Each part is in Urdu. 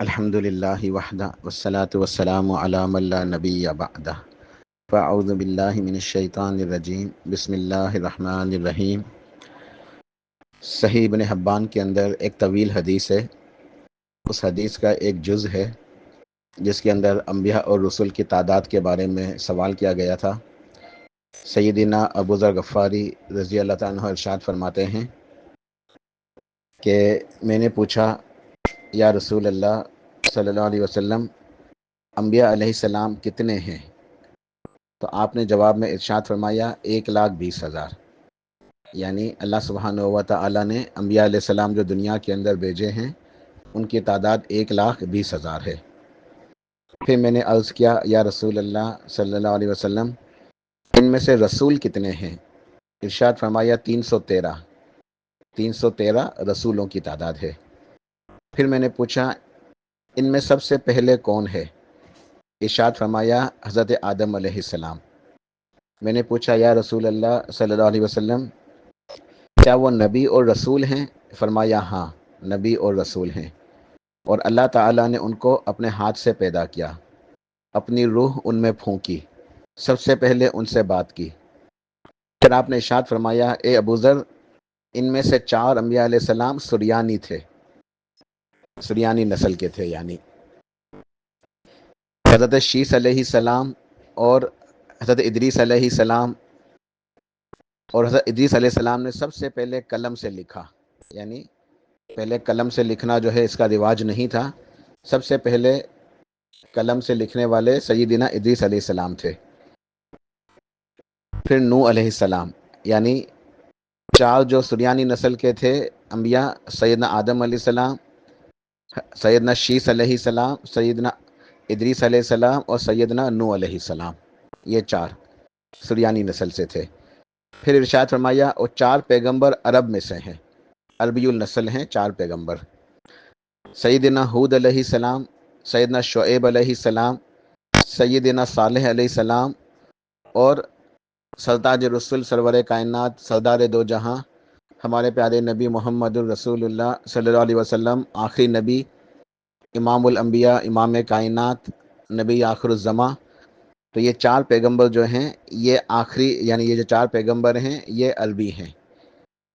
الحمدللہ وحدہ والصلاة والسلام علی من لا نبی بعدہ فاعوذ باللہ من الشیطان الرجیم بسم اللہ الرحمن الرحیم۔ صحیح ابن حبان کے اندر ایک طویل حدیث ہے، اس حدیث کا ایک جز ہے جس کے اندر انبیاء اور رسول کی تعداد کے بارے میں سوال کیا گیا تھا۔ سیدنا ابو ذر غفاری رضی اللہ تعالیٰ عنہ ارشاد فرماتے ہیں کہ میں نے پوچھا یا رسول اللہ صلی اللہ علیہ وسلم، انبیاء علیہ السلام کتنے ہیں؟ تو آپ نے جواب میں ارشاد فرمایا 1,20,000، یعنی اللہ سبحانہ و تعالیٰ نے انبیاء علیہ السلام جو دنیا کے اندر بھیجے ہیں ان کی تعداد 1,20,000 ہے۔ پھر میں نے عرض کیا یا رسول اللہ صلی اللہ علیہ وسلم، ان میں سے رسول کتنے ہیں؟ ارشاد فرمایا 313 رسولوں کی تعداد ہے۔ پھر میں نے پوچھا ان میں سب سے پہلے کون ہے؟ ارشاد فرمایا حضرت آدم علیہ السلام۔ میں نے پوچھا یا رسول اللہ صلی اللہ علیہ وسلم، کیا وہ نبی اور رسول ہیں؟ فرمایا ہاں، نبی اور رسول ہیں، اور اللہ تعالیٰ نے ان کو اپنے ہاتھ سے پیدا کیا، اپنی روح ان میں پھونکی، سب سے پہلے ان سے بات کی۔ پھر آپ نے ارشاد فرمایا اے ابو ذر، ان میں سے 4 انبیاء علیہ السلام سریانی تھے، سریانی نسل کے تھے، یعنی حضرت شیس علیہ السلام اور حضرت ادریس علیہ السلام۔ اور حضرت ادریس علیہ السلام نے سب سے پہلے قلم سے لکھا، یعنی پہلے قلم سے لکھنا جو ہے اس کا رواج نہیں تھا، سب سے پہلے قلم سے لکھنے والے سیدنا ادریس علیہ السلام تھے۔ پھر نوح علیہ السلام، یعنی 4 جو سریانی نسل کے تھے انبیاء، سیدنا آدم علیہ السلام، سیدنا شیس علیہ السلام، سیدنا ادریس علیہ السلام اور سیدنا نوح علیہ السلام، یہ 4 سریانی نسل سے تھے۔ پھر ارشاد فرمایا اور 4 پیغمبر عرب میں سے ہیں، عربی النسل ہیں 4 پیغمبر، سیدنا ہود علیہ السلام، سیدنا شعیب علیہ السلام، سیدنا صالح علیہ السلام، اور سرتاج رسول سرور کائنات سردار دو جہاں ہمارے پیارے نبی محمد الرسول اللہ صلی اللہ علیہ وسلم، آخری نبی، امام الانبیاء، امام کائنات، نبی آخر الزماں۔ تو یہ 4 پیغمبر جو ہیں یہ آخری، یعنی یہ جو 4 پیغمبر ہیں یہ عربی ہیں،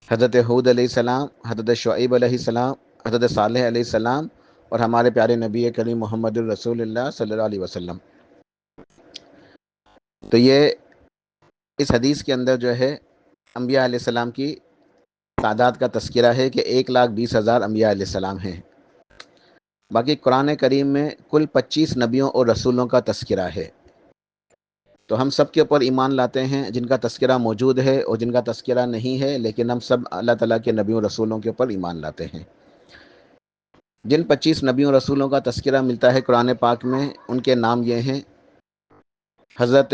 حضرت ہود علیہ السلام، حضرت شعیب علیہ السلام، حضرت صالح علیہ السلام، اور ہمارے پیارے نبی کریم محمد الرسول اللہ صلی اللہ علیہ وسلم۔ تو یہ اس حدیث کے اندر جو ہے انبیاء علیہ السلام کی تعداد کا تذکرہ ہے کہ 1,20,000 انبیاء علیہ السلام ہیں۔ باقی قرآن کریم میں کل 25 نبیوں اور رسولوں کا تذکرہ ہے، تو ہم سب کے اوپر ایمان لاتے ہیں، جن کا تذکرہ موجود ہے اور جن کا تذکرہ نہیں ہے، لیکن ہم سب اللہ تعالیٰ کے نبیوں اور رسولوں کے اوپر ایمان لاتے ہیں۔ جن 25 نبیوں اور رسولوں کا تذکرہ ملتا ہے قرآن پاک میں، ان کے نام یہ ہیں: حضرت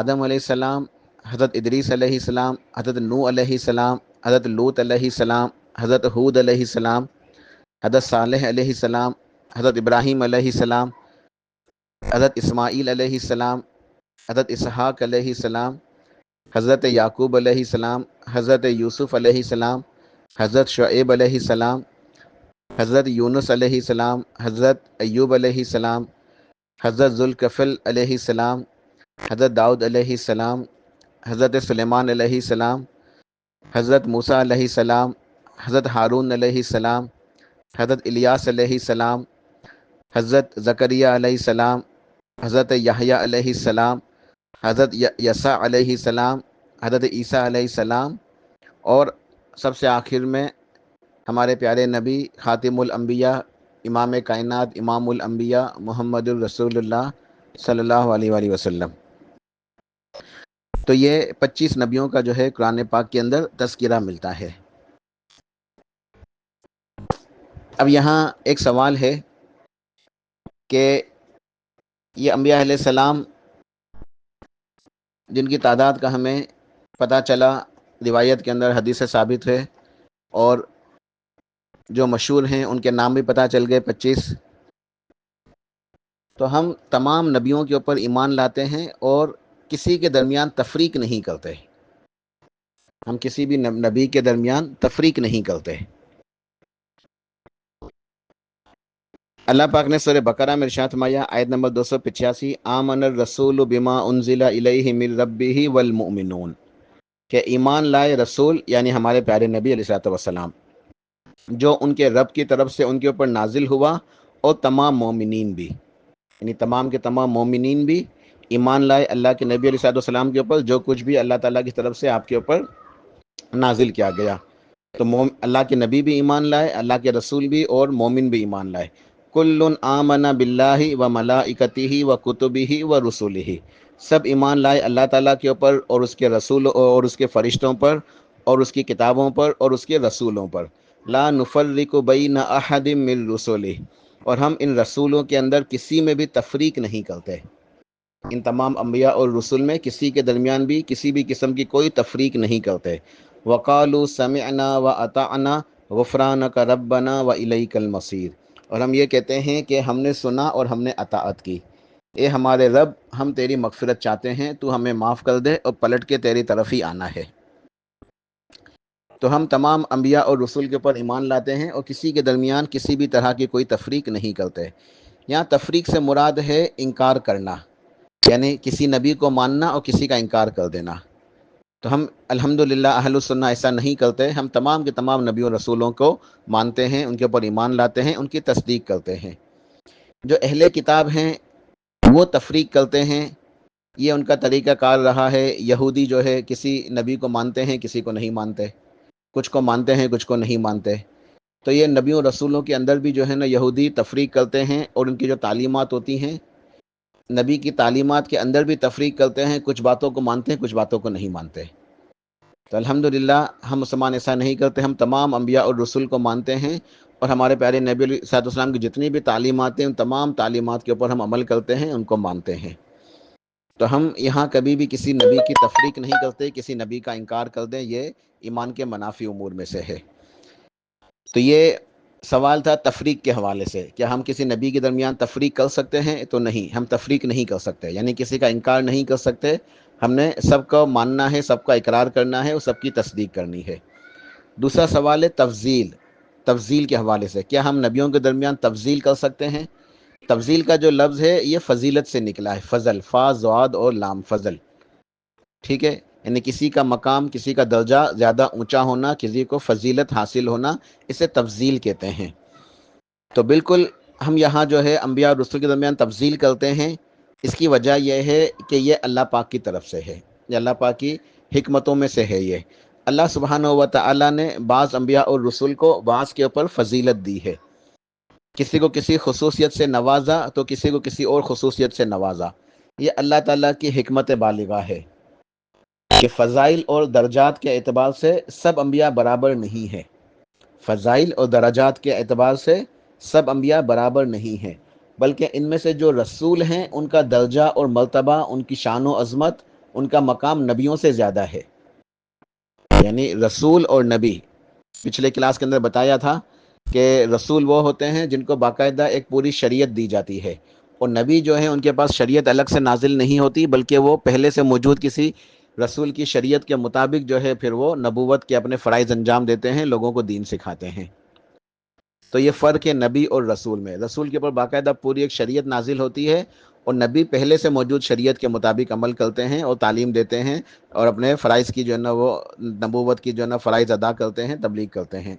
آدم علیہ السلام، حضرت ادریس علیہ السلام، حضرت نوح علیہ السلام، حضرت لوط علیہ السلام، حضرت ہود علیہ السلام، حضرت صالح علیہ السلام، حضرت ابراہیم علیہ السلام، حضرت اسماعیل علیہ السلام، حضرت اسحاق علیہ السلام، حضرت یعقوب علیہ السلام، حضرت یوسف علیہ السلام، حضرت شعیب علیہ السلام، حضرت یونس علیہ السلام، حضرت ایوب علیہ السلام، حضرت ذوالکفل علیہ السلام، حضرت داؤد علیہ السلام، حضرت سلیمان علیہ السلام، حضرت موسیٰ علیہ السلام، حضرت ہارون علیہ السلام، حضرت الیاس علیہ السلام، حضرت زکریہ علیہ السلام، حضرت یحییٰ علیہ السلام، حضرت یسع علیہ السلام، حضرت عیسیٰ علیہ السلام، اور سب سے آخر میں ہمارے پیارے نبی خاتم الانبیاء، امام کائنات، امام الانبیاء محمد الرسول اللہ صلی اللہ علیہ وآلہ وسلم۔ تو یہ 25 نبیوں کا جو ہے قرآن پاک کے اندر تذکرہ ملتا ہے۔ اب یہاں ایک سوال ہے کہ یہ انبیاء علیہ السلام جن کی تعداد کا ہمیں پتہ چلا، روایت کے اندر حدیث ثابت ہے، اور جو مشہور ہیں ان کے نام بھی پتہ چل گئے 25، تو ہم تمام نبیوں کے اوپر ایمان لاتے ہیں اور کسی کے درمیان تفریق نہیں کرتے، ہم کسی بھی نبی کے درمیان تفریق نہیں کرتے۔ اللہ پاک نے سورہ بقرہ میں ارشاد فرمایا آیت نمبر 285، آمن الرسول بما انزل الیہ من ربہ والمؤمنون، کہ ایمان لائے رسول یعنی ہمارے پیارے نبی علیہ الصلوۃ والسلام جو ان کے رب کی طرف سے ان کے اوپر نازل ہوا، اور تمام مومنین بھی، یعنی تمام کے تمام مومنین بھی ایمان لائے اللہ کے نبی علیہ الصلوۃ والسلام کے اوپر جو کچھ بھی اللہ تعالیٰ کی طرف سے آپ کے اوپر نازل کیا گیا۔ تو اللہ کے نبی بھی ایمان لائے، اللہ کے رسول بھی، اور مومن بھی ایمان لائے۔ کل آمن باللہ و ملائکتہ و کتبہ و رسلہ، سب ایمان لائے اللہ تعالیٰ کے اوپر اور اس کے رسول اور اس کے فرشتوں پر اور اس کی کتابوں پر اور اس کے رسولوں پر۔ لا نفرق بین احد من رسلہ، اور ہم ان رسولوں کے اندر کسی میں بھی تفریق نہیں کرتے، ان تمام انبیاء اور رسول میں کسی کے درمیان بھی کسی بھی قسم کی کوئی تفریق نہیں کرتے۔ وقالوا سمعنا واطعنا غفرانک ربنا والیک المصیر، اور ہم یہ کہتے ہیں کہ ہم نے سنا اور ہم نے اطاعت کی، اے ہمارے رب ہم تیری مغفرت چاہتے ہیں، تو ہمیں معاف کر دے اور پلٹ کے تیری طرف ہی آنا ہے۔ تو ہم تمام انبیاء اور رسول کے اوپر ایمان لاتے ہیں اور کسی کے درمیان کسی بھی طرح کی کوئی تفریق نہیں کرتے۔ یہاں تفریق سے مراد ہے انکار کرنا، یعنی کسی نبی کو ماننا اور کسی کا انکار کر دینا۔ تو ہم الحمدللہ اہل السنہ ایسا نہیں کرتے، ہم تمام کے تمام نبیوں اور رسولوں کو مانتے ہیں، ان کے اوپر ایمان لاتے ہیں، ان کی تصدیق کرتے ہیں۔ جو اہل کتاب ہیں وہ تفریق کرتے ہیں، یہ ان کا طریقہ کار رہا ہے۔ یہودی جو ہے کسی نبی کو مانتے ہیں، کسی کو نہیں مانتے، کچھ کو مانتے ہیں، کچھ کو نہیں مانتے۔ تو یہ نبیوں رسولوں کے اندر بھی جو ہے نا یہودی تفریق کرتے ہیں، اور ان کی جو تعلیمات ہوتی ہیں نبی کی تعلیمات کے اندر بھی تفریق کرتے ہیں، کچھ باتوں کو مانتے ہیں، کچھ باتوں کو نہیں مانتے۔ تو الحمدللہ ہم مسلمان ایسا نہیں کرتے، ہم تمام انبیاء اور رسول کو مانتے ہیں، اور ہمارے پیارے نبی علیہ الصلوۃ والسلام کی جتنی بھی تعلیمات ہیں ان تمام تعلیمات کے اوپر ہم عمل کرتے ہیں، ان کو مانتے ہیں۔ تو ہم یہاں کبھی بھی کسی نبی کی تفریق نہیں کرتے، کسی نبی کا انکار کر دیں، یہ ایمان کے منافی امور میں سے ہے۔ تو یہ سوال تھا تفریق کے حوالے سے، کیا ہم کسی نبی کے درمیان تفریق کر سکتے ہیں؟ تو نہیں، ہم تفریق نہیں کر سکتے، یعنی کسی کا انکار نہیں کر سکتے، ہم نے سب کو ماننا ہے، سب کا اقرار کرنا ہے اور سب کی تصدیق کرنی ہے۔ دوسرا سوال ہے تفضیل، تفضیل کے حوالے سے، کیا ہم نبیوں کے درمیان تفضیل کر سکتے ہیں؟ تفضیل کا جو لفظ ہے یہ فضیلت سے نکلا ہے، فضل، فا ضاد اور لام، فضل، ٹھیک ہے، یعنی کسی کا مقام، کسی کا درجہ زیادہ اونچا ہونا، کسی کو فضیلت حاصل ہونا، اسے تفضیل کہتے ہیں۔ تو بالکل ہم یہاں جو ہے انبیاء اور رسول کے درمیان تفضیل کرتے ہیں، اس کی وجہ یہ ہے کہ یہ اللہ پاک کی طرف سے ہے، یہ اللہ پاک کی حکمتوں میں سے ہے۔ یہ اللہ سبحانہ و تعالیٰ نے بعض انبیاء اور رسول کو بعض کے اوپر فضیلت دی ہے، کسی کو کسی خصوصیت سے نوازا تو کسی کو کسی اور خصوصیت سے نوازا۔ یہ اللہ تعالیٰ کی حکمت بالغہ ہے کہ فضائل اور درجات کے اعتبار سے سب انبیاء برابر نہیں ہیں، فضائل اور درجات کے اعتبار سے سب انبیاء برابر نہیں ہیں، بلکہ ان میں سے جو رسول ہیں ان کا درجہ اور مرتبہ، ان کی شان و عظمت، ان کا مقام نبیوں سے زیادہ ہے۔ یعنی رسول اور نبی، پچھلے کلاس کے اندر بتایا تھا کہ رسول وہ ہوتے ہیں جن کو باقاعدہ ایک پوری شریعت دی جاتی ہے، اور نبی جو ہیں ان کے پاس شریعت الگ سے نازل نہیں ہوتی، بلکہ وہ پہلے سے موجود کسی رسول کی شریعت کے مطابق جو ہے پھر وہ نبوت کے اپنے فرائض انجام دیتے ہیں، لوگوں کو دین سکھاتے ہیں۔ تو یہ فرق ہے نبی اور رسول میں، رسول کے اوپر باقاعدہ پوری ایک شریعت نازل ہوتی ہے، اور نبی پہلے سے موجود شریعت کے مطابق عمل کرتے ہیں اور تعلیم دیتے ہیں، اور اپنے فرائض کی جو ہے نا وہ نبوت کی جو ہے نا فرائض ادا کرتے ہیں، تبلیغ کرتے ہیں۔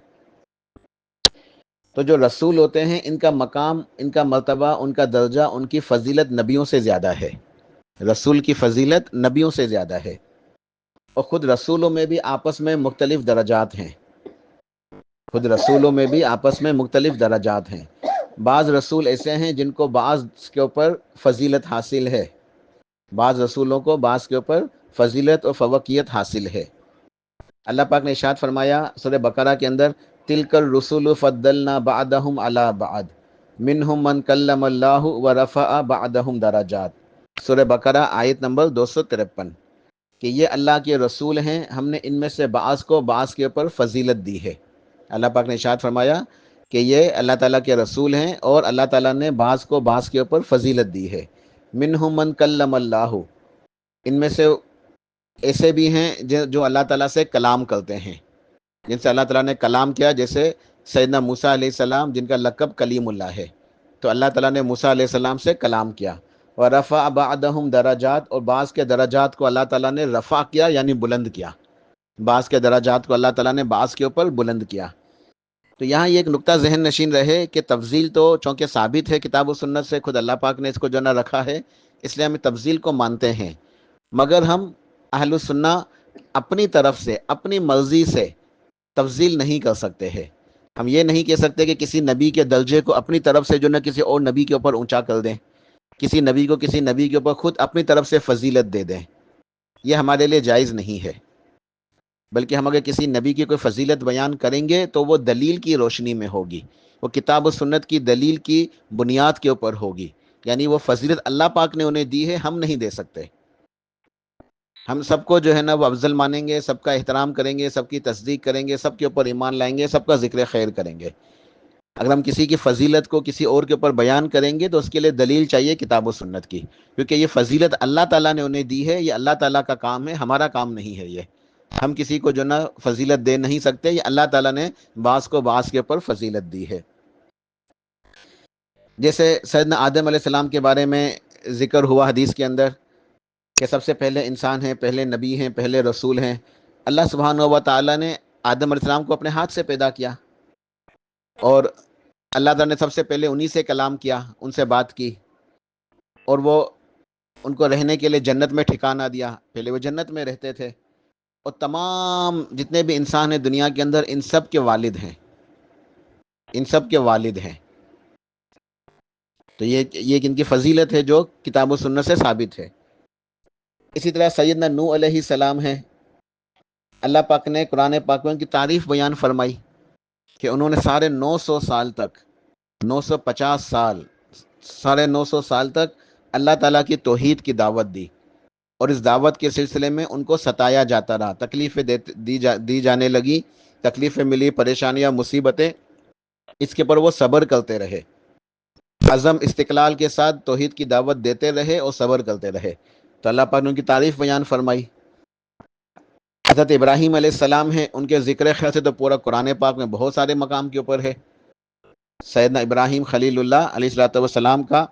تو جو رسول ہوتے ہیں ان کا مقام، ان کا مرتبہ، ان کا درجہ، ان کی فضیلت نبیوں سے زیادہ ہے، رسول کی فضیلت نبیوں سے زیادہ ہے۔ اور خود رسولوں میں بھی آپس میں مختلف درجات ہیں، خود رسولوں میں بھی آپس میں مختلف درجات ہیں۔ بعض رسول ایسے ہیں جن کو بعض کے اوپر فضیلت حاصل ہے، بعض رسولوں کو بعض کے اوپر فضیلت اور فوقیت حاصل ہے۔ اللہ پاک نے ارشاد فرمایا سورہ بقرہ کے اندر، تلک الرسل فضلنا بعضهم علی بعض منہم من کلم اللہ ورفع بعضهم درجات، سورہ بقرہ آیت نمبر 253، کہ یہ اللہ کے رسول ہیں، ہم نے ان میں سے بعض کو بعض کے اوپر فضیلت دی ہے۔ اللہ پاک نے ارشاد فرمایا کہ یہ اللہ تعالیٰ کے رسول ہیں اور اللہ تعالیٰ نے بعض کو بعض کے اوپر فضیلت دی ہے۔ منہم من کلم اللہ، ان میں سے ایسے بھی ہیں جو اللہ تعالیٰ سے کلام کرتے ہیں، جن سے اللہ تعالیٰ نے کلام کیا، جیسے سیدنا موسیٰ علیہ السلام جن کا لقب کلیم اللہ ہے، تو اللہ تعالیٰ نے موسیٰ علیہ السلام سے کلام کیا. وَرَفَعَ بَعْضَهُمْ درجات، اور بعض کے درجات کو اللہ تعالیٰ نے رفع کیا یعنی بلند کیا. بعض کے درجات کو اللہ تعالیٰ نے بعض کے اوپر بلند کیا. تو یہاں یہ ایک نقطہ ذہن نشین رہے کہ تفضیل تو چونکہ ثابت ہے کتاب و سنت سے، خود اللہ پاک نے اس کو جو نہ رکھا ہے، اس لیے ہم تفضیل کو مانتے ہیں. مگر ہم اہل السنہ اپنی طرف سے اپنی مرضی سے تفضیل نہیں کر سکتے ہیں. ہم یہ نہیں کہہ سکتے کہ کسی نبی کے درجے کو اپنی طرف سے جو نہ کسی اور نبی کے اوپر اونچا کر دیں، کسی نبی کو کسی نبی کے اوپر خود اپنی طرف سے فضیلت دے دیں. یہ ہمارے لیے جائز نہیں ہے. بلکہ ہم اگر کسی نبی کی کوئی فضیلت بیان کریں گے تو وہ دلیل کی روشنی میں ہوگی، وہ کتاب و سنت کی دلیل کی بنیاد کے اوپر ہوگی. یعنی وہ فضیلت اللہ پاک نے انہیں دی ہے، ہم نہیں دے سکتے. ہم سب کو جو ہے نا وہ افضل مانیں گے، سب کا احترام کریں گے، سب کی تصدیق کریں گے، سب کے اوپر ایمان لائیں گے، سب کا ذکر خیر کریں گے. اگر ہم کسی کی فضیلت کو کسی اور کے اوپر بیان کریں گے تو اس کے لیے دلیل چاہیے کتاب و سنت کی، کیونکہ یہ فضیلت اللہ تعالیٰ نے انہیں دی ہے. یہ اللہ تعالیٰ کا کام ہے، ہمارا کام نہیں ہے. یہ ہم کسی کو جو نا فضیلت دے نہیں سکتے. یہ اللہ تعالیٰ نے بعض کو بعض کے اوپر فضیلت دی ہے. جیسے سیدنا آدم علیہ السلام کے بارے میں ذکر ہوا حدیث کے اندر کہ سب سے پہلے انسان ہیں، پہلے نبی ہیں، پہلے رسول ہیں. اللہ سبحانہ و تعالیٰ نے آدم علیہ السلام کو اپنے ہاتھ سے پیدا کیا، اور اللہ تعالیٰ نے سب سے پہلے انہی سے کلام کیا، ان سے بات کی، اور وہ ان کو رہنے کے لیے جنت میں ٹھکانہ دیا. پہلے وہ جنت میں رہتے تھے. اور تمام جتنے بھی انسان ہیں دنیا کے اندر، ان سب کے والد ہیں، ان سب کے والد ہیں. تو یہ ان کی فضیلت ہے جو کتاب و سنت سے ثابت ہے. اسی طرح سیدنا نوح علیہ السلام ہیں. اللہ پاک نے قرآن پاک میں ان کی تعریف بیان فرمائی کہ انہوں نے ساڑھے 900 سال تک، 950 سال، 950 سال تک اللہ تعالیٰ کی توحید کی دعوت دی. اور اس دعوت کے سلسلے میں ان کو ستایا جاتا رہا، تکلیفیں دی جانے لگی، تکلیفیں ملی، پریشانیاں، مصیبتیں. اس کے پر وہ صبر کرتے رہے، عزم استقلال کے ساتھ توحید کی دعوت دیتے رہے اور صبر کرتے رہے. تو اللہ پاک نے ان کی تعریف بیان فرمائی. حضرت ابراہیم علیہ السلام ہیں، ان کے ذکر خیر سے تو پورا قرآن پاک میں بہت سارے مقام کے اوپر ہے. سیدنا ابراہیم خلیل اللہ علیہ الصلوۃ والسلام کا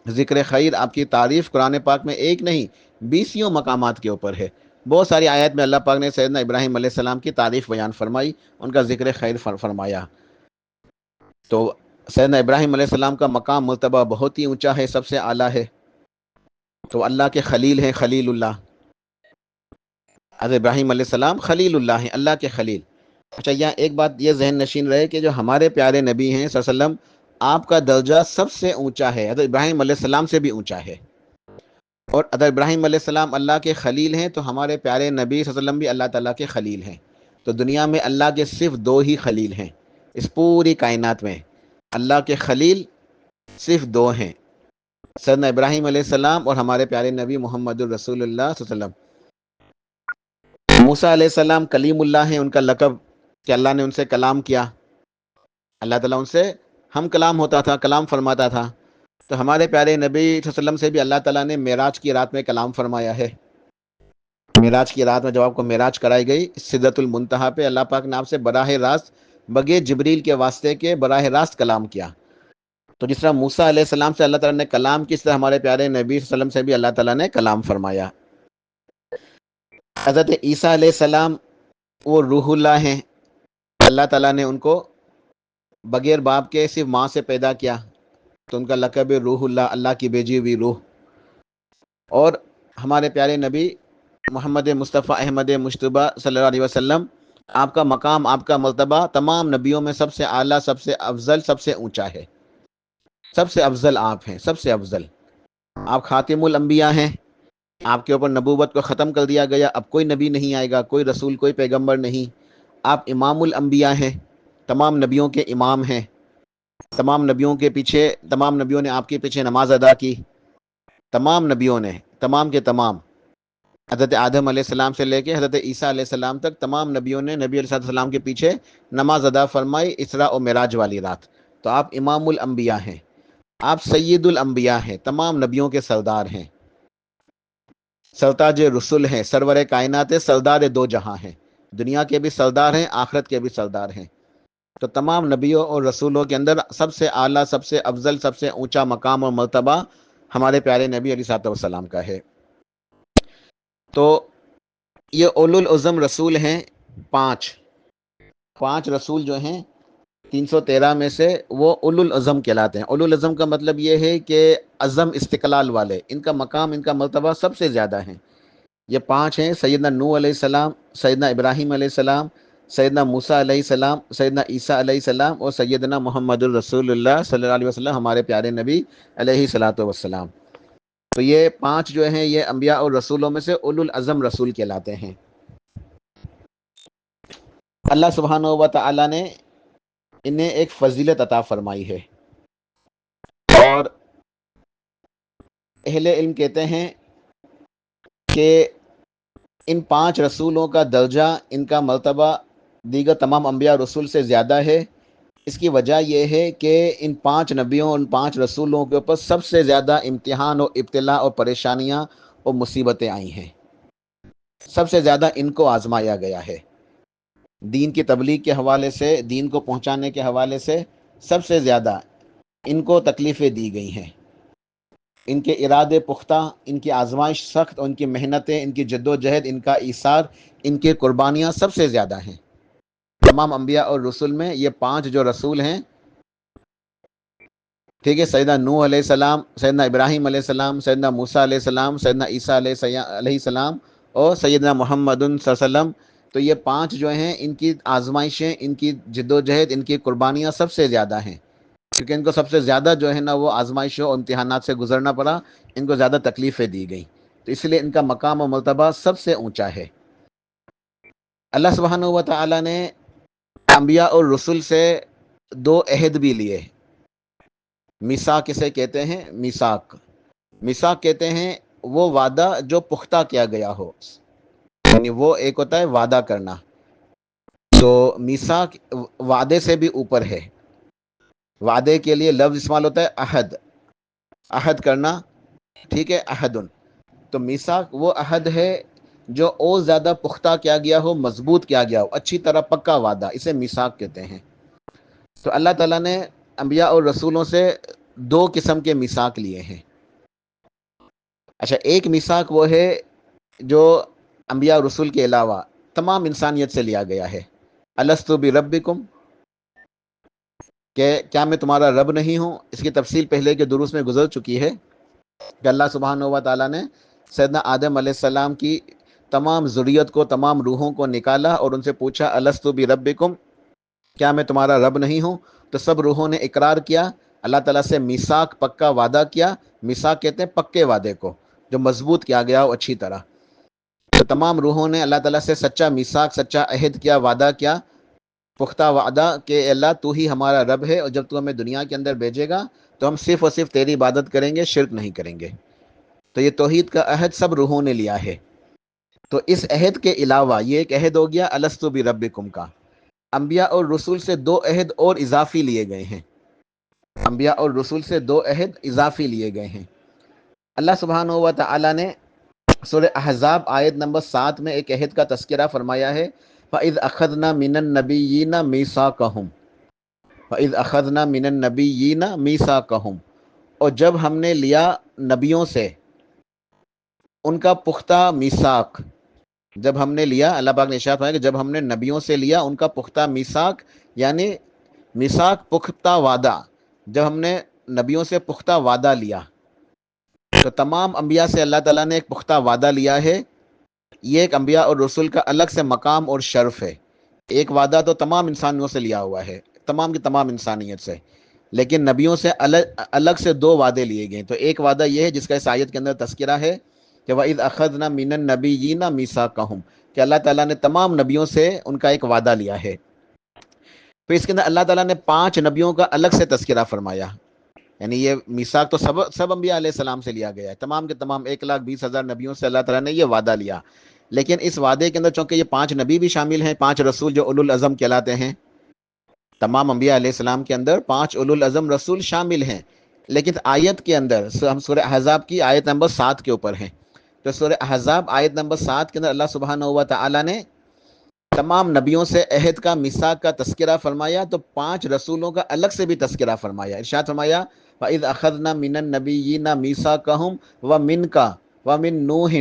ذکر خیر، آپ کی تعریف قرآن پاک میں ایک نہیں 20 مقامات کے اوپر ہے. بہت ساری آیات میں اللہ پاک نے سیدنا ابراہیم علیہ السلام کی تعریف بیان فرمائی، ان کا ذکر خیر فرمایا. تو سیدنا ابراہیم علیہ السلام کا مقام مرتبہ بہت ہی اونچا ہے، سب سے اعلیٰ ہے. تو اللہ کے خلیل ہیں، خلیل اللہ. حضرت ابراہیم علیہ السلام خلیل اللہ ہیں، اللہ کے خلیل. اچھا، یہاں ایک بات یہ ذہن نشین رہے کہ جو ہمارے پیارے نبی ہیں صلی اللہ علیہ وسلم، آپ کا درجہ سب سے اونچا ہے، حضرت ابراہیم علیہ السلام سے بھی اونچا ہے. اور حضرت ابراہیم علیہ السلام اللہ کے خلیل ہیں، تو ہمارے پیارے نبی صلی اللہ علیہ وسلم بھی اللہ تعالیٰ کے خلیل ہیں. تو دنیا میں اللہ کے صرف 2 ہی خلیل ہیں، اس پوری کائنات میں اللہ کے خلیل صرف 2 ہیں، سیدنا ابراہیم علیہ السلام اور ہمارے پیارے نبی محمد الرسول اللہ صلی اللہ علیہ وسلم. موسیٰ علیہ السلام کلیم اللہ ہیں، ان کا لقب کہ اللہ نے ان سے کلام کیا. اللہ تعالیٰ ان سے ہم کلام ہوتا تھا، کلام فرماتا تھا. تو ہمارے پیارے نبی صلی اللہ علیہ وسلم سے بھی اللہ تعالیٰ نے معراج کی رات میں کلام فرمایا ہے. معراج کی رات میں جب آپ کو معراج کرائی گئی، سدرۃ المنتہا پہ اللہ پاک نے آپ سے براہ راست بغیر جبریل کے واسطے کے براہ راست کلام کیا. تو جس طرح موسیٰ علیہ السلام سے اللہ تعالیٰ نے کلام کی، اس طرح ہمارے پیارے نبی صلی اللہ علیہ وسلم سے بھی اللہ تعالیٰ نے کلام فرمایا. حضرت عیسیٰ علیہ السلام وہ روح اللہ ہیں، اللہ تعالیٰ نے ان کو بغیر باپ کے صرف ماں سے پیدا کیا، تو ان کا لقب روح اللہ، اللہ کی بھیجی ہوئی روح. اور ہمارے پیارے نبی محمد مصطفیٰ احمد مجتبیٰ صلی اللہ علیہ وسلم، آپ کا مقام، آپ کا مرتبہ تمام نبیوں میں سب سے اعلیٰ، سب سے افضل، سب سے اونچا ہے. سب سے افضل آپ ہیں، سب سے افضل. آپ خاتم الانبیاء ہیں، آپ کے اوپر نبوت کو ختم کر دیا گیا، اب کوئی نبی نہیں آئے گا، کوئی رسول، کوئی پیغمبر نہیں. آپ امام الانبیاء ہیں، تمام نبیوں کے امام ہیں. تمام نبیوں کے پیچھے، تمام نبیوں نے آپ کے پیچھے نماز ادا کی. تمام نبیوں نے، تمام کے تمام، حضرت آدم علیہ السلام سے لے کے حضرت عیسیٰ علیہ السلام تک تمام نبیوں نے نبی علیہ السلام کے پیچھے نماز ادا فرمائی اسراء و معراج والی رات. تو آپ امام الانبیاء ہیں، آپ سید الانبیاء ہیں، تمام نبیوں کے سردار ہیں، سرتاج رسول ہیں، سرور کائنات، سردار 2 جہاں ہیں. دنیا کے بھی سردار ہیں، آخرت کے بھی سردار ہیں. تو تمام نبیوں اور رسولوں کے اندر سب سے اعلیٰ، سب سے افضل، سب سے اونچا مقام اور مرتبہ ہمارے پیارے نبی علیہ الصلوۃ والسلام کا ہے۔ تو یہ اولو العزم رسول ہیں، پانچ رسول جو ہیں 313 میں سے، وہ اولو العزم کہلاتے ہیں۔ اولو العزم کا مطلب یہ ہے کہ عزم استقلال والے، ان کا مقام، ان کا مرتبہ سب سے زیادہ ہیں۔ یہ 5 ہیں: سیدنا نوح علیہ السلام، سیدنا ابراہیم علیہ السلام، سیدنا موسیٰ علیہ السلام، سیدنا عیسیٰ علیہ السلام، اور سیدنا محمد الرسول اللہ صلی اللہ علیہ وسلم، ہمارے پیارے نبی علیہ الصلوۃ والسلام۔ تو یہ 5 جو ہیں یہ انبیاء اور رسولوں میں سے اولو العزم رسول کہلاتے ہیں۔ اللہ سبحانہ و تعالیٰ نے انہیں ایک فضیلت عطا فرمائی ہے، اور اہل علم کہتے ہیں کہ ان 5 رسولوں کا درجہ، ان کا مرتبہ دیگر تمام انبیاء رسول سے زیادہ ہے۔ اس کی وجہ یہ ہے کہ ان 5 نبیوں، ان 5 رسولوں کے اوپر سب سے زیادہ امتحان اور ابتلا اور پریشانیاں اور مصیبتیں آئی ہیں، سب سے زیادہ ان کو آزمایا گیا ہے۔ دین کی تبلیغ کے حوالے سے، دین کو پہنچانے کے حوالے سے سب سے زیادہ ان کو تکلیفیں دی گئی ہیں۔ ان کے ارادے پختہ، ان کی آزمائش سخت، اور ان کی محنتیں، ان کی جد و جہد، ان کا ایثار، ان کی قربانیاں سب سے زیادہ ہیں۔ تمام انبیاء اور رسول میں یہ 5 جو رسول ہیں، ٹھیک ہے، سیدنا نوح علیہ السلام، سیدنا ابراہیم علیہ السلام، سیدنا موسیٰ علیہ السلام، سیدنا عیسیٰ علیہ السلام، اور سیدنا محمد صلی اللہ علیہ وسلم، تو یہ 5 جو ہیں ان کی آزمائشیں، ان کی جد و جہد، ان کی قربانیاں سب سے زیادہ ہیں، کیونکہ ان کو سب سے زیادہ جو ہے نا وہ آزمائشوں اور امتحانات سے گزرنا پڑا، ان کو زیادہ تکلیفیں دی گئیں، تو اس لیے ان کا مقام و مرتبہ سب سے اونچا ہے۔ اللہ سبحانہ و تعالیٰ نے انبیاء اور رسول سے 2 عہد بھی لیے۔ میثاق کسے کہتے ہیں؟ میثاق کہتے ہیں وہ وعدہ جو پختہ کیا گیا ہو، یعنی وہ ایک ہوتا ہے وعدہ کرنا، تو میثاق وعدے سے بھی اوپر ہے۔ وعدے کے لیے لفظ استعمال ہوتا ہے عہد کرنا، ٹھیک ہے، عہدن۔ تو میثاق وہ عہد ہے جو اور زیادہ پختہ کیا گیا ہو، مضبوط کیا گیا ہو، اچھی طرح پکا وعدہ، اسے میثاق کہتے ہیں۔ تو اللہ تعالیٰ نے انبیاء اور رسولوں سے 2 قسم کے میثاق لیے ہیں۔ اچھا، ایک میثاق وہ ہے جو انبیاء اور رسول کے علاوہ تمام انسانیت سے لیا گیا ہے۔ الستو بربکم، کہ کیا میں تمہارا رب نہیں ہوں؟ اس کی تفصیل پہلے کے دروس میں گزر چکی ہے کہ اللہ سبحانہ و تعالیٰ نے سیدنا آدم علیہ السلام کی تمام ذریت کو، تمام روحوں کو نکالا اور ان سے پوچھا الستو بربکم، کیا میں تمہارا رب نہیں ہوں؟ تو سب روحوں نے اقرار کیا، اللہ تعالیٰ سے میثاق، پکا وعدہ کیا۔ میثاق کہتے ہیں پکے وعدے کو جو مضبوط کیا گیا ہو اچھی طرح۔ تو تمام روحوں نے اللہ تعالیٰ سے سچا میثاق، سچا عہد کیا، وعدہ کیا، پختہ وعدہ کہ اللہ تو ہی ہمارا رب ہے، اور جب تو ہمیں دنیا کے اندر بھیجے گا تو ہم صرف اور صرف تیری عبادت کریں گے، شرک نہیں کریں گے۔ تو یہ توحید کا عہد سب روحوں نے لیا ہے۔ تو اس عہد کے علاوہ یہ ایک عہد ہو گیا الستو بربکم کا۔ انبیاء اور رسول سے 2 عہد اور اضافی لیے گئے ہیں۔ انبیاء اور رسول سے 2 عہد اضافی لیے گئے ہیں۔ اللہ سبحانہ و تعالیٰ نے سورہ احزاب آیت نمبر 7 میں ایک عہد کا تذکرہ فرمایا ہے، فَإِذْ أَخَذْنَا مِنَ النَّبِيِّينَ مِيثَاقَهُمْ، فَإِذْ أَخَذْنَا مِنَ النَّبِيِّينَ مِيثَاقَهُمْ، اور جب ہم نے لیا نبیوں سے ان کا پختہ میثاق، جب ہم نے لیا، اللہ پاک نے ارشاد فرمایا کہ جب ہم نے نبیوں سے لیا ان کا پختہ میثاق، یعنی میثاق پختہ وعدہ، جب ہم نے نبیوں سے پختہ وعدہ لیا، تو تمام انبیاء سے اللہ تعالیٰ نے ایک پختہ وعدہ لیا ہے۔ یہ ایک انبیاء اور رسول کا الگ سے مقام اور شرف ہے۔ ایک وعدہ تو تمام انسانیوں سے لیا ہوا ہے، تمام کی تمام انسانیت سے، لیکن نبیوں سے الگ سے 2 وعدے لیے گئے۔ تو ایک وعدہ یہ ہے جس کا اس آیت کے اندر تذکرہ ہے کہ وَإِذْ أَخَذْنَا مِنَ النَّبِيِّينَ مِيثَاقَهُمْ، کہ اللہ تعالیٰ نے تمام نبیوں سے ان کا ایک وعدہ لیا ہے۔ پھر اس کے اندر اللہ تعالیٰ نے 5 نبیوں کا الگ سے تذکرہ فرمایا، یعنی یہ میثاق تو سب انبیاء علیہ السلام سے لیا گیا ہے، تمام کے تمام 1,20,000 نبیوں سے اللہ تعالیٰ نے یہ وعدہ لیا۔ لیکن اس وعدے کے اندر چونکہ یہ 5 نبی بھی شامل ہیں، 5 رسول جو اولو العزم کہلاتے ہیں، تمام انبیاء علیہ السلام کے اندر 5 اولو العزم رسول شامل ہیں، لیکن آیت کے اندر ہم سورہ احزاب کی آیت نمبر 7 کے اوپر ہیں، تو سورہ احزاب آیت نمبر 7 کے اندر اللہ سبحانہ و تعالیٰ نے تمام نبیوں سے عہد کا میثاق کا تذکرہ فرمایا تو 5 رسولوں کا الگ سے بھی تذکرہ فرمایا. ارشاد فرمایا وَإِذْ أَخَذْنَا مِنَ النَّبِيِّينَ مِيثَاقَهُمْ وَمِنْكَ وَمِن نُوحٍ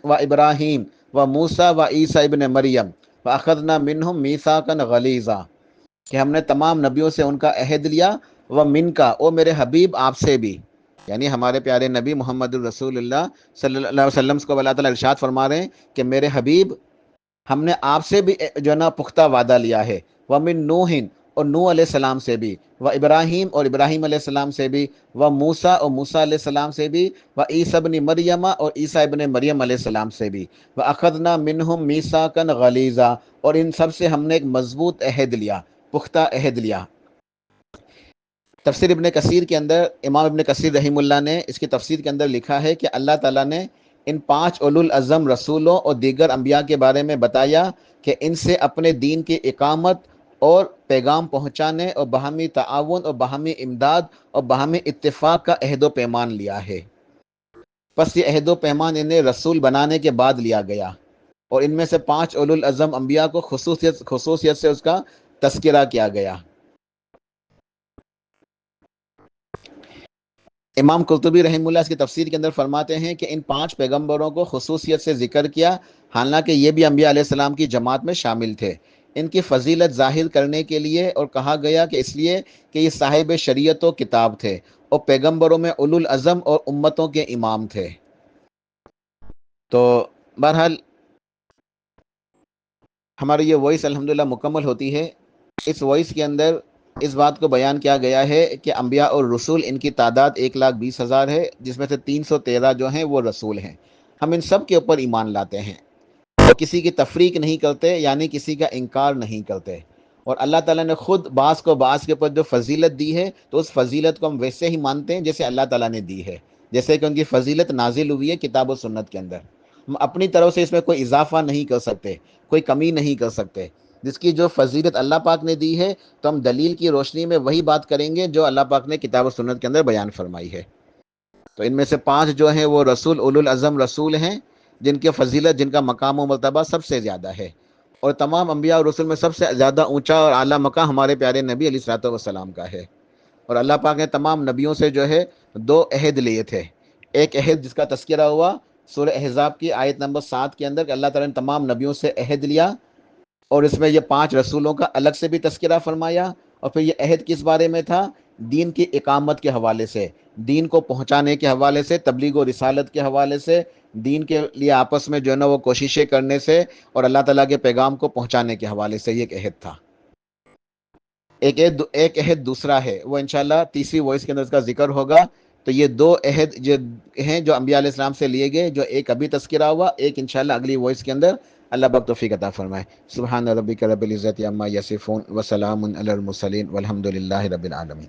وَإِبْرَاهِيمَ وَمُوسَىٰ وَعِيسَىٰ ابْنِ مَرْيَمَ وَأَخَذْنَا مِنْهُمْ مِيثَاقًا غَلِيظًا کہ ہم نے تمام نبیوں سے ان کا عہد لیا. وَمِنْكَ او میرے حبیب آپ سے بھی، یعنی ہمارے پیارے نبی محمد الرسول اللہ صلی اللہ علیہ وسلم کو اللہ تعالیٰ ارشاد فرما رہے ہیں کہ میرے حبیب ہم نے آپ سے بھی جو ہے نا پختہ وعدہ لیا ہے. وَمِن نُوحٍ اور نوح علیہ السلام سے بھی، ابراہیم اور ابراہیم علیہ السلام سے بھی، موسیٰ اور موسیٰ علیہ السلام سے بھی، عیسیٰ ابن مریم اور عیسیٰ ابن مریم علیہ السلام سے بھی، وَأَخَذْنَا مِنْهُمْ مِيثَاقًا غَلِيظًا اور ان سب سے ہم نے ایک مضبوط عہد لیا، پختہ عہد لیا. تفسیر ابن کثیر کے اندر امام ابن کثیر رحمہ اللہ نے اس کی تفسیر کے اندر لکھا ہے کہ اللہ تعالیٰ نے ان 5 اولو العزم رسولوں اور دیگر انبیاء کے بارے میں بتایا کہ ان سے اپنے دین کی اقامت اور پیغام پہنچانے اور باہمی تعاون اور باہمی امداد اور باہمی اتفاق کا عہد و پیمان لیا ہے. پس یہ عہد و پیمان انہیں رسول بنانے کے بعد لیا گیا اور ان میں سے 5 اولو العزم انبیاء کو خصوصیت سے اس کا تذکرہ کیا گیا. امام قرطبی رحمہ اللہ اس کی تفسیر کے اندر فرماتے ہیں کہ ان 5 پیغمبروں کو خصوصیت سے ذکر کیا، حالانکہ یہ بھی انبیاء علیہ السلام کی جماعت میں شامل تھے. ان کی فضیلت ظاہر کرنے کے لیے اور کہا گیا کہ اس لیے کہ یہ صاحب شریعت و کتاب تھے اور پیغمبروں میں اولو العزم اور امتوں کے امام تھے. تو بہرحال ہماری یہ وائس الحمدللہ مکمل ہوتی ہے. اس وائس کے اندر اس بات کو بیان کیا گیا ہے کہ انبیاء اور رسول ان کی تعداد 1,20,000 ہے، جس میں سے 313 جو ہیں وہ رسول ہیں. ہم ان سب کے اوپر ایمان لاتے ہیں اور کسی کی تفریق نہیں کرتے، یعنی کسی کا انکار نہیں کرتے. اور اللہ تعالیٰ نے خود بعض کو بعض کے اوپر جو فضیلت دی ہے تو اس فضیلت کو ہم ویسے ہی مانتے ہیں جیسے اللہ تعالیٰ نے دی ہے، جیسے کہ ان کی فضیلت نازل ہوئی ہے کتاب و سنت کے اندر. ہم اپنی طرف سے اس میں کوئی اضافہ نہیں کر سکتے، کوئی کمی نہیں کر سکتے. جس کی جو فضیلت اللہ پاک نے دی ہے تو ہم دلیل کی روشنی میں وہی بات کریں گے جو اللہ پاک نے کتاب و سنت کے اندر بیان فرمائی ہے. تو ان میں سے 5 جو ہیں وہ رسول اولو العزم رسول ہیں جن کی فضیلت، جن کا مقام و مرتبہ سب سے زیادہ ہے. اور تمام انبیاء اور رسول میں سب سے زیادہ اونچا اور اعلیٰ مقام ہمارے پیارے نبی علیہ الصلوۃ والسلام کا ہے. اور اللہ پاک نے تمام نبیوں سے جو ہے 2 عہد لیے تھے. ایک عہد جس کا تذکرہ ہوا سورہ احزاب کی آیت نمبر 7 کے اندر کہ اللہ تعالیٰ نے تمام نبیوں سے عہد لیا اور اس میں یہ 5 رسولوں کا الگ سے بھی تذکرہ فرمایا. اور پھر یہ عہد کس بارے میں تھا؟ دین کی اقامت کے حوالے سے، دین کو پہنچانے کے حوالے سے، تبلیغ و رسالت کے حوالے سے، دین کے لیے آپس میں جو ہے نا وہ کوششیں کرنے سے اور اللہ تعالیٰ کے پیغام کو پہنچانے کے حوالے سے یہ ایک عہد تھا. ایک عہد دوسرا ہے، وہ انشاءاللہ تیسری وائس کے اندر اس کا ذکر ہوگا. تو یہ 2 عہد جو ہیں جو انبیاء علیہ السلام سے لیے گئے، جو ایک ابھی تذکرہ ہوا، ایک انشاءاللہ اگلی وائس کے اندر. اللہ پاک توفیق عطا فرمائے. سبحان ربک رب العزت عما یصفون وسلام علی المرسلین والحمد للہ رب العالمین.